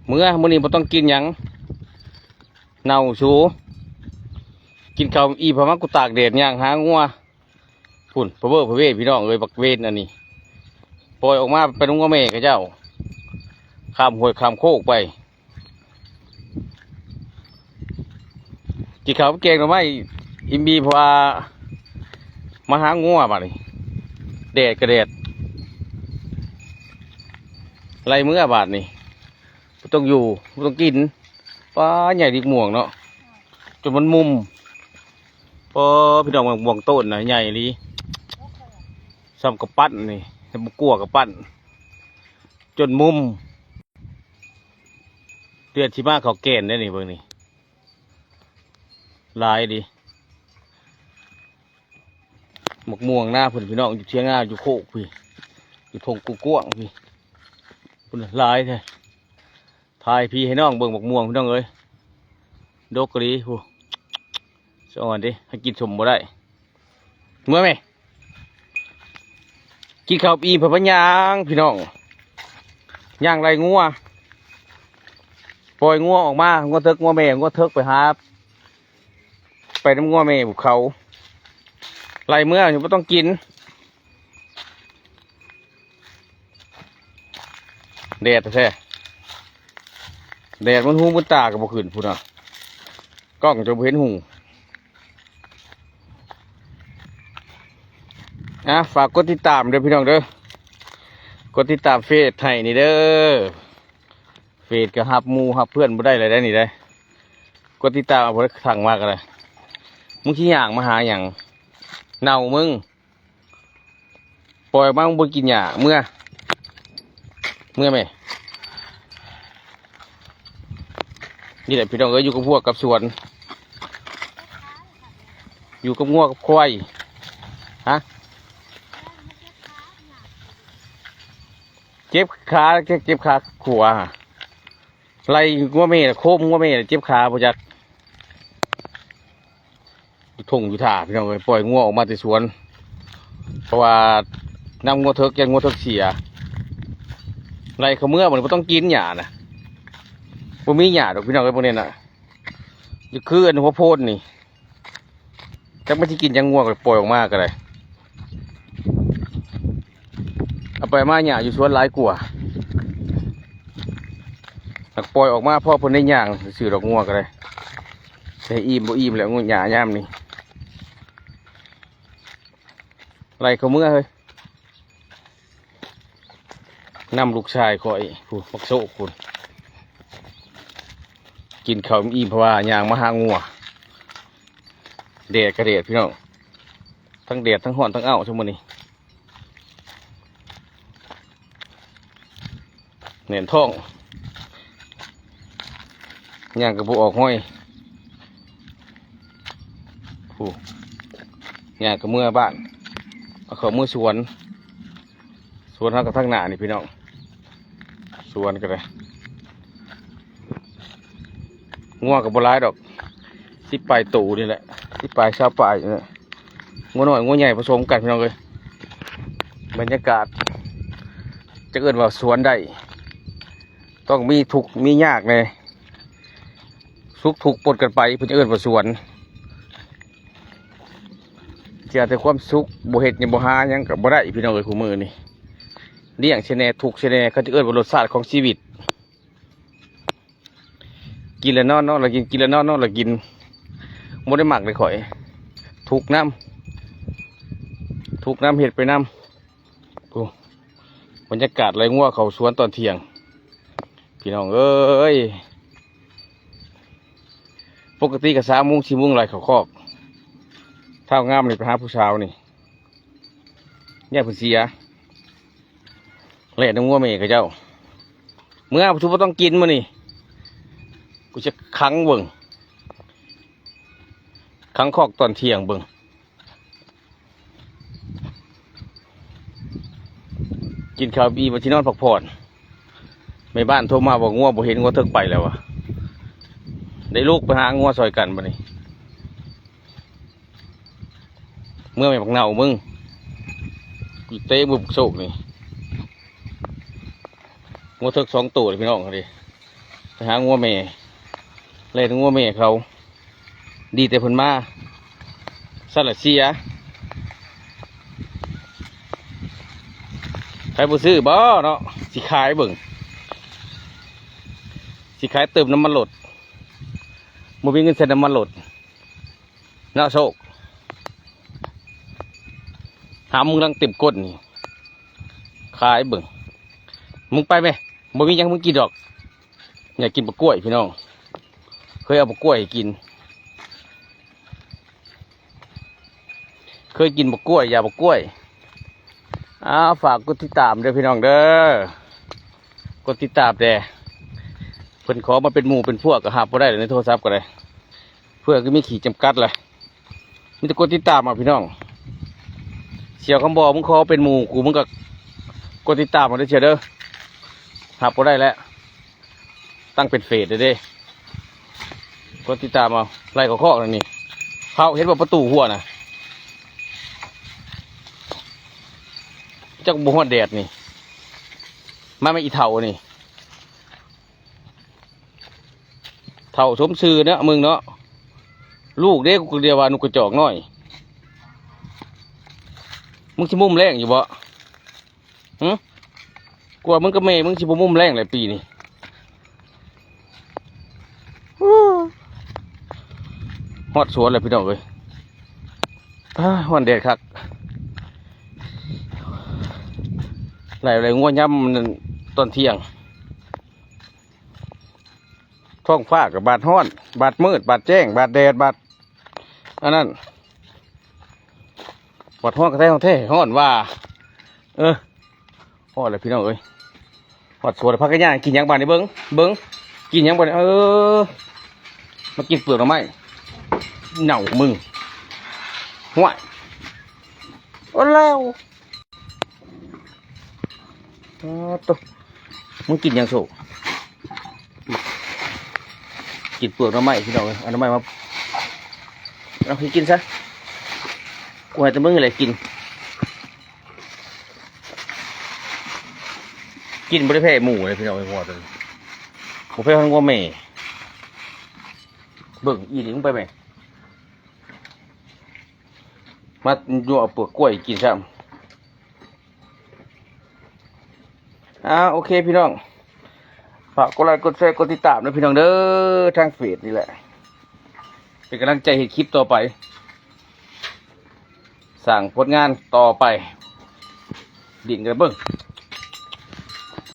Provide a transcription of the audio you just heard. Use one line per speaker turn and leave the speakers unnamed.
มื้อนี้บ่ต้องกินหยังเน่าสูกินข้าวอีพะมักกูตากแดดย่างหางัวพุ่นพะเบ้อพะเว้พี่น้องเอ้ยบักเวนอันนี้ปล่อยออกมาเป็นงัวแม่กับเจ้าข้ามห้วยข้ามโคกไปกินข้าวแกงหน่อไม้อิมบีพามาหางัวบัดนี้แดดกระแดดไรมื้อบาดนี่บ่ต้องอยู่บ่ต้องกินปลาใหญ่ดิกม่วงเนาะจนมันมุมพอพี่น้องม่วงต้นน่ะใหญ่ลีซ้ำกับปั้นนี่บ่กลัวกับปั้นจนมุมเดือดที่มาเขาแก่นได้นี่เบิ่งนี่ลายดิหมกม่วงหน้าเพิ่นพี่น้องอยู่เทียงหน้าอยู่โคกพี่อยู่ทงกูกว้างพี่เพิ่นลายแท้ถ่ายพี่ให้น้องเบิ่งหมกม่วงพี่น้องเอ้ยดกกะดีโหสะอ่อนดิให้กินสมบ่ได้เมื่อไหมกินข้าวอีพะพะยางพี่น้องย่างไรงัวปล่อยงัวออกมางัวเถิกงัวแม่งัวเถิกไปหาไปน้ำงัวแม่บุกเขาไรเมื่ออยู่ไม่ต้องกินแดดแท้แดดมันหูมันตากับบุขืนพูดนะกล้องจะเห็นหูฝากกดติดตามเด้อพี่น้องเด้อกดติดตามเฟซไทยนี่เด้อเฟซก็หับมูหับเพื่อนบ่ได้เลยได้นี่ได้กดติดตามเอาไปสั่งมากเลยมึงขี้ย่างมาหาอย่างเน่ามึงปล่อยมามึงบ่กินหญ้าเมื่อไหมนี่แหละพี่น้องเอ้ยอยู่กับพวกกับสวนอยู่กับงัวกับควายฮะเจ็บขาขวาไล่งัวแม่โคมงัวแม่เจ็บขาพอจักทงอยู่ท่าพี่น้องเลยปล่อยงัวออกมาที่สวนเพราะว่านำงัวเถิกยันงัวเถิกเสียไรเขาเมื่อมันก็ต้องกินหญ้านะพวกมีหญ้าดอกพี่น้องเลยพวกนี้น่ะจะคืออันหัวโพดนี่จักไม่ที่กินยังงัวก็ปล่อยออกมาก็เลยเอาไปมาหญ้าอยู่สวนหลายกว่าปล่อยออกมาพ่อเพิ่นได้ย่างสื่อดอกงัวก็เลยแต่อิ่มบ่อิ่มแล้วงัวหญ้าย่ามนี่ไรเขาเมื่อเฮ้ยนำลูกชายคอยผู้มักโซ่คุณกินข้าวอิ่มเพราะว่าย่างมาหางัวแดดกระเดดพี่น้องทั้งแดดทั้งห่อนทั้งอ้าวชั่วโมงนี้เหนียนท้องย่างกระปุกออกห้อยผู้ย่างกระเมื่อบ้านเอาเขาเมื่อสวนเท่ากับทั้งหน้านี่พี่น้องสวนกันเลยงัวกับบัวลายดอกที่ปลายตู่นี่แหละที่ปลายชาวปลายนี่แหละงัวน้อยงัวใหญ่ผสมกันพี่น้องเลยบรรยากาศจะเกิดว่าสวนได้ต้องมีทุกมียากเลยสุกถูกปนกันไปเพื่อจะเกิดว่าสวนเจ้าแต่ความสุขบ่เห็ดยังบ่หายังกับบ่ได้พี่น้องเลยคู่มือนี่เลี้ยงเชนแนถูกเชนแนเขาจะเกิดว่ารสชาติของชีวิตกินแล้วนอนเรากินแล้วนอนเรากินไม่ได้หมักเลยข่อยถูกน้ำเห็ดไปน้ำกูบรรยากาศไรงัวเขาสวนตอนเที่ยงพี่น้องเอ้ยปกติกับ3 โมง 4 โมงไรเขาคอกเท่างามเลยไปหาผู้สาวนี่แย่ผู้เสียแหล่น้ำงัวเมย์กับเจ้าเมื่อผู้ทุบต้องกินมานี่กูจะขังเบิ่งขังคอกตอนเที่ยงเบิ่งกินข้าวบีมาที่นอนพักผ่อนในบ้านโทรมาบอกงัวบ่เห็นงัวเถิกไปแล้ววะได้ลูกไปหางัวซอยกันบ่นี่เมื่อไม่บักเน่ามึงกูเตะบุบโศกนี่งัวเถิก2 ตัวเลยพี่น้องเขาดิ ไปหางัวแม่เลยถึงงัวแม่เขา ดีแต่เพิ่นมาสลัดเสียใครบ่ซื้อบ่เนาะสิขายเบิ่งสิขายเติมน้ำมันรถบ่มีเงินใส่น้ำมันรถน่าโชคหามึงรังเต็มก้นนี่ขายเบิ่งมึงไปไหมบ่มีหยังมึงกินดอกอยากกินบะกล้วยพี่น้องเคยเอาบะกล้วยกินเคยกินบะกล้วยยาบะกล้วยฝากกดติดตามด้วยพี่น้องเด้อกดติดตามแต่เพิ่นขอมาเป็นหมู่เป็นพวกก็หาบ่ได้เลยในโทรศัพท์ก็ได้เพื่อก็มีขีดจำกัดเลยมีแต่กดติดตามมาพี่น้องเสี่ยวคำบอกมึงขอเป็นหมู่กูมึงก็กดติดตามมาได้เชียวเด้อหาบ่ได้แล้วตั้งเป็นเฟซเลยเด้กดติดตามเอาไล่ข้อๆนี่เขาเห็นว่าประตูหัวน่ะจักบุหัวแดดนี่มาไม่อีเท่านี่เท่าสมซื่อเนาะมึงเนาะลูกเด็กกูเดียวว่านุกกระจอกน้อยมึงสิมุมแรงอยู่บ่กลัวมึงก็เมย์มึงสิบ่มุมแรงหลายปีนี่ฮอดสวนเลยพี่น้องเอ้ยวันแดดคักอะไรง่วงย่ำตอนเที่ยงท้องฟ้ากับบาดห้อนบาดมืดบาดแจ้งบาดแดดบาดอันนั้นบาดห้อนกระแทกของแท้ห้อนว่าห้อนเลยพี่น้องเอ้ยหอดสวนพักกันย่างกินยังบานนี่เบิ้งกินยังบานมากินเปลือกหรือไม่เหน่ามึงห่วยโอ้แล้วตุ๊มึงกินยังโซ่กินเปลือกหน่อไม้พี่น้องเอาหน่อไม้มาเอาให้กินซะกูให้แต่มึงอะไรกินบริเพณหมูเลยพี่น้องไอ้หัวตัวผมเพ่ให้งัวแม่เบิ่งอีหลิงไปไหมมาโยเอาเปลือกกล้วยกินซะโอเคพี่น้องฝากกดไลค์กดแชร์กดติดตามนะพี่น้องเด้อทางเฟซนี่แหละเป็นกำลังใจให้คลิปต่อไปสั่งผลงานต่อไปดิ่งกันเบิ่ง